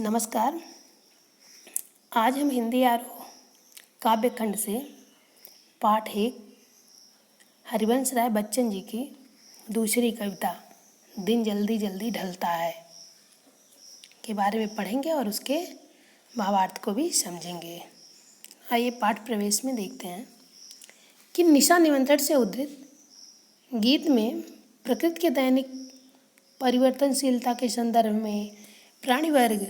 नमस्कार। आज हम हिंदी आरोह काव्य खंड से पाठ 1 हरिवंश राय बच्चन जी की दूसरी कविता दिन जल्दी जल्दी ढलता है के बारे में पढ़ेंगे और उसके भावार्थ को भी समझेंगे। आइए पाठ प्रवेश में देखते हैं कि निशा निमंत्रण से उद्धृत गीत में प्रकृति के दैनिक परिवर्तनशीलता के संदर्भ में प्राणी वर्ग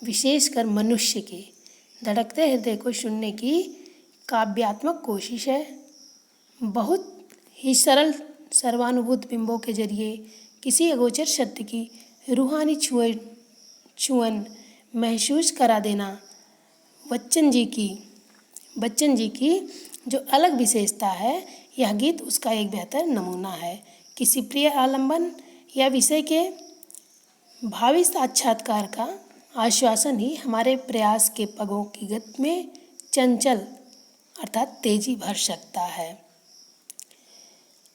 विशेषकर मनुष्य के धड़कते हृदय को सुनने की काव्यात्मक कोशिश है। बहुत ही सरल सर्वानुभूत बिंबों के जरिए किसी अगोचर सत्य की रूहानी छुअन महसूस करा देना बच्चन जी की जो अलग विशेषता है, यह गीत उसका एक बेहतर नमूना है। किसी प्रिय आलंबन या विषय के भावी साक्षात्कार का आश्वासन ही हमारे प्रयास के पगों की गति में चंचल अर्थात तेजी भर सकता है।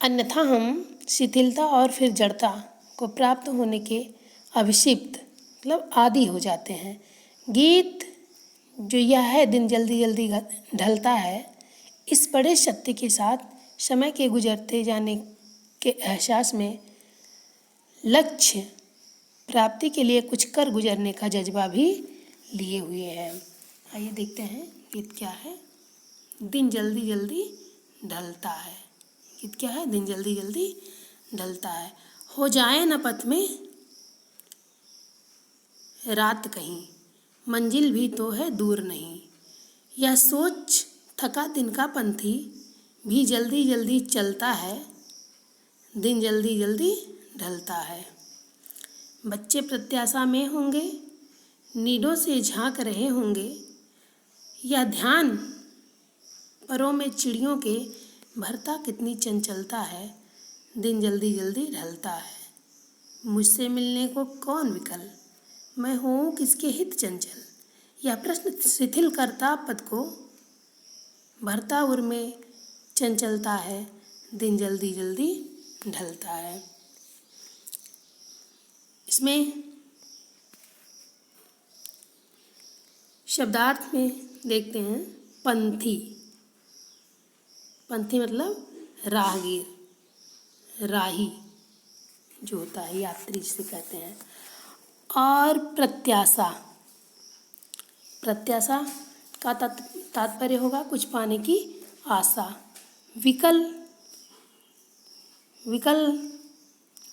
अन्यथा हम शिथिलता और फिर जड़ता को प्राप्त होने के अभिषिप्त मतलब आदी हो जाते हैं। गीत जो यह है दिन जल्दी जल्दी ढलता है, इस बड़े सत्य के साथ समय के गुजरते जाने के एहसास में लक्ष्य प्राप्ति के लिए कुछ कर गुजरने का जज्बा भी लिए हुए है। आइए देखते हैं गीत क्या है। दिन जल्दी जल्दी ढलता है। गीत क्या है? दिन जल्दी जल्दी ढलता है। हो जाए न पथ में रात कहीं, मंजिल भी तो है दूर नहीं। यह सोच थका दिन का पंथी भी जल्दी जल्दी चलता है। दिन जल्दी जल्दी ढलता है। बच्चे प्रत्याशा में होंगे, नीडों से झांक रहे होंगे। यह ध्यान परों में चिड़ियों के भरता कितनी चंचलता है। दिन जल्दी जल्दी ढलता है। मुझसे मिलने को कौन विकल, मैं हूँ किसके हित चंचल। यह प्रश्न शिथिल करता पद को भरता उर में चंचलता है। दिन जल्दी जल्दी ढलता है। इसमें शब्दार्थ में देखते हैं पंथी। पंथी मतलब राहगीर, राही जो होता है, यात्री जिसे कहते हैं। और प्रत्याशा, प्रत्याशा का तात्पर्य होगा कुछ पाने की आशा। विकल, विकल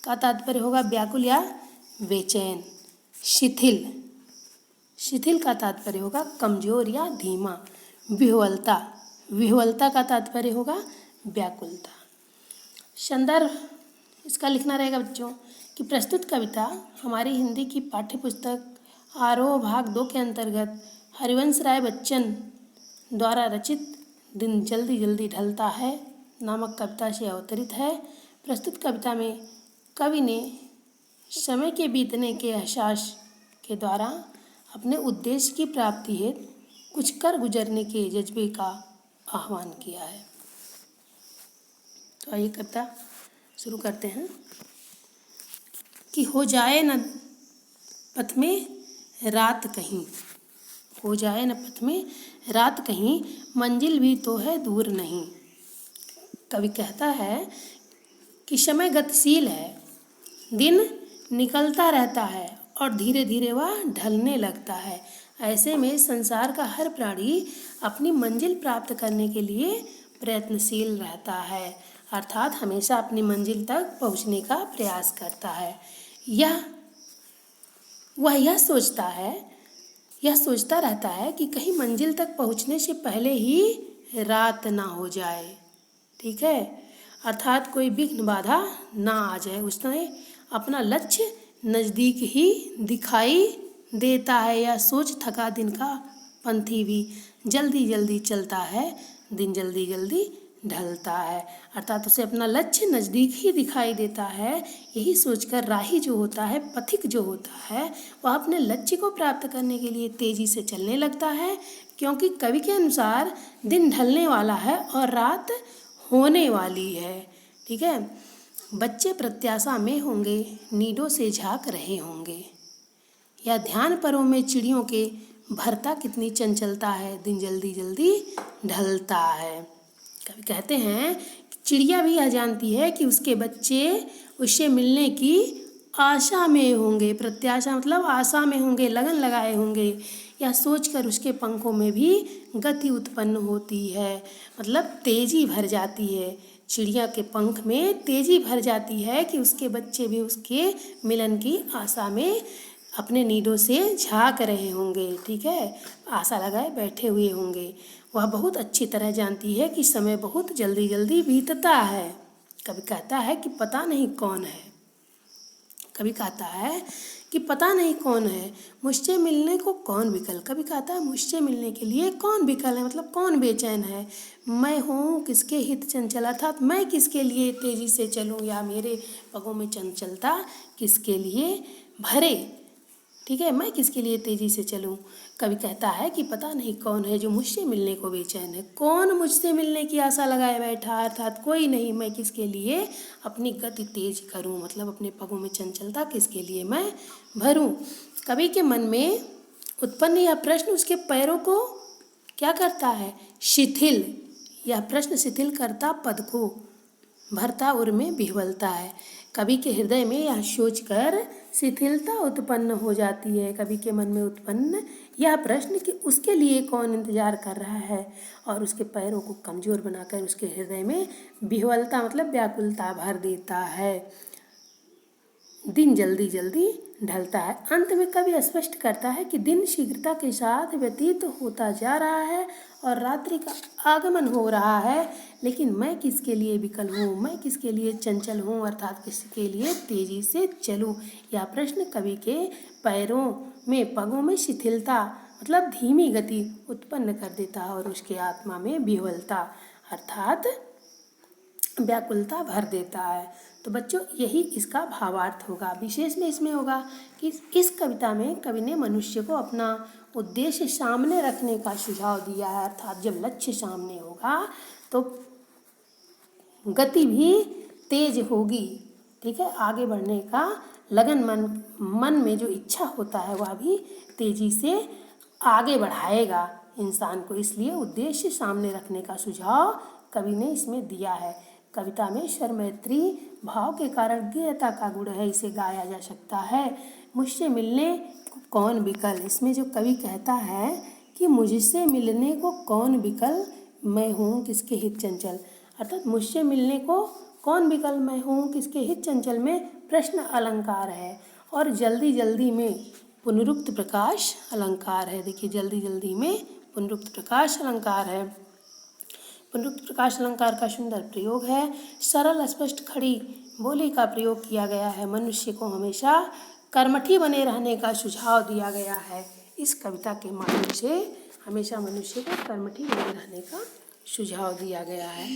का तात्पर्य होगा व्याकुल या बेचैन। शिथिल, शिथिल का तात्पर्य होगा कमजोर या धीमा। विह्वलता, विह्वलता का तात्पर्य होगा व्याकुलता। संदर्भ इसका लिखना रहेगा बच्चों कि प्रस्तुत कविता हमारी हिंदी की पाठ्यपुस्तक आरोह भाग 2 के अंतर्गत हरिवंश राय बच्चन द्वारा रचित दिन जल्दी जल्दी ढलता है नामक कविता से अवतरित है। प्रस्तुत कविता में कवि ने समय के बीतने के एहसास के द्वारा अपने उद्देश्य की प्राप्ति हेतु कुछ कर गुजरने के जज्बे का आह्वान किया है। तो आइए कविता शुरू करते हैं कि हो जाए न पथ में रात कहीं, हो जाए न पथ में रात कहीं, मंजिल भी तो है दूर नहीं। कवि कहता है कि समय गतिशील है, दिन निकलता रहता है और धीरे धीरे वह ढलने लगता है। ऐसे में संसार का हर प्राणी अपनी मंजिल प्राप्त करने के लिए प्रयत्नशील रहता है, अर्थात हमेशा अपनी मंजिल तक पहुंचने का प्रयास करता है। वह यह सोचता रहता है कि कहीं मंजिल तक पहुंचने से पहले ही रात ना हो जाए। ठीक है, अर्थात कोई विघ्न बाधा ना आ जाए। उसने अपना लक्ष्य नज़दीक ही दिखाई देता है। यह सोच थका दिन का पंथी भी जल्दी जल्दी चलता है। दिन जल्दी जल्दी ढलता है, अर्थात उसे अपना लक्ष्य नज़दीक ही दिखाई देता है। यही सोचकर राही जो होता है, पथिक जो होता है, वह अपने लक्ष्य को प्राप्त करने के लिए तेज़ी से चलने लगता है, क्योंकि कवि के अनुसार दिन ढलने वाला है और रात होने वाली है। ठीक है। बच्चे प्रत्याशा में होंगे, नीडों से झांक रहे होंगे। या ध्यान परों में चिड़ियों के भरता कितनी चंचलता है, दिन जल्दी जल्दी ढलता है। कवि कहते हैं कि चिड़िया भी यह जानती है कि उसके बच्चे उससे मिलने की आशा में होंगे, प्रत्याशा मतलब आशा में होंगे, लगन लगाए होंगे। यह सोचकर उसके पंखों में भी गति उत्पन्न होती है, मतलब तेजी भर जाती है। चिड़िया के पंख में तेजी भर जाती है कि उसके बच्चे भी उसके मिलन की आशा में अपने नीडों से झांक रहे होंगे, ठीक है, आशा लगाए बैठे हुए होंगे। वह बहुत अच्छी तरह जानती है कि समय बहुत जल्दी जल्दी बीतता है। कभी कहता है कि पता नहीं कौन है, कभी कहता है कि पता नहीं कौन है, मुझसे मिलने को कौन विकल। कभी कहता है मुझसे मिलने के लिए कौन विकल है, मतलब कौन बेचैन है। मैं हूँ किसके हित चंचल, अर्थात मैं किसके लिए तेजी से चलूँ, या मेरे पगों में चंचलता किसके लिए भरे, ठीक है, मैं किसके लिए तेजी से चलूं। कभी कहता है कि पता नहीं कौन है जो मुझसे मिलने को बेचैन है, कौन मुझसे मिलने की आशा लगाए बैठा, अर्थात कोई नहीं, मैं किसके लिए अपनी गति तेज करूं, मतलब अपने पगों में चंचलता किसके लिए मैं भरूं। कवि के मन में उत्पन्न यह प्रश्न उसके पैरों को क्या करता है, शिथिल, यह प्रश्न शिथिल करता पद को, भरता उर में विह्वलता है। कवि के हृदय में यह सोचकर शिथिलता उत्पन्न हो जाती है, कवि के मन में उत्पन्न यह प्रश्न कि उसके लिए कौन इंतजार कर रहा है, और उसके पैरों को कमजोर बनाकर उसके हृदय में विह्वलता मतलब व्याकुलता भर देता है। दिन जल्दी जल्दी ढलता है। अंत में कवि स्पष्ट करता है कि दिन शीघ्रता के साथ व्यतीत होता जा रहा है और रात्रि का आगमन हो रहा है, लेकिन मैं किसके लिए विकल हूँ, मैं किसके लिए चंचल हूँ, अर्थात किसके लिए तेजी से चलूँ। यह प्रश्न कवि के पैरों में पगों में शिथिलता मतलब धीमी गति उत्पन्न कर देता है और उसके आत्मा में विह्वलता अर्थात व्याकुलता भर देता है। तो बच्चों यही इसका भावार्थ होगा। विशेष में इसमें होगा कि इस कविता में कवि ने मनुष्य को अपना उद्देश्य सामने रखने का सुझाव दिया है, अर्थात जब लक्ष्य सामने होगा तो गति भी तेज होगी, ठीक है, आगे बढ़ने का लगन मन में जो इच्छा होता है वह भी तेजी से आगे बढ़ाएगा इंसान को। इसलिए उद्देश्य सामने रखने का सुझाव कवि ने इसमें दिया है। कविता में स्वरमैत्री भाव के कारण गेयता का गुण है, इसे गाया जा सकता है। मुझसे मिलने को कौन विकल, इसमें जो कवि कहता है कि मुझसे मिलने को कौन विकल, मैं हूँ किसके हित चंचल, अर्थात मुझसे मिलने को कौन विकल, मैं हूँ किसके हित चंचल में प्रश्न अलंकार है और जल्दी जल्दी में पुनरुक्त प्रकाश अलंकार है। देखिए जल्दी जल्दी में पुनरुक्त प्रकाश अलंकार है। पुनरुक्त प्रकाश अलंकार का सुंदर प्रयोग है। सरल स्पष्ट खड़ी बोली का प्रयोग किया गया है। मनुष्य को हमेशा कर्मठी बने रहने का सुझाव दिया गया है। इस कविता के माध्यम से हमेशा मनुष्य को कर्मठी बने रहने का सुझाव दिया गया है।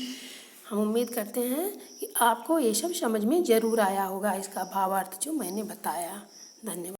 हम उम्मीद करते हैं कि आपको ये सब समझ में ज़रूर आया होगा, इसका भावार्थ जो मैंने बताया। धन्यवाद।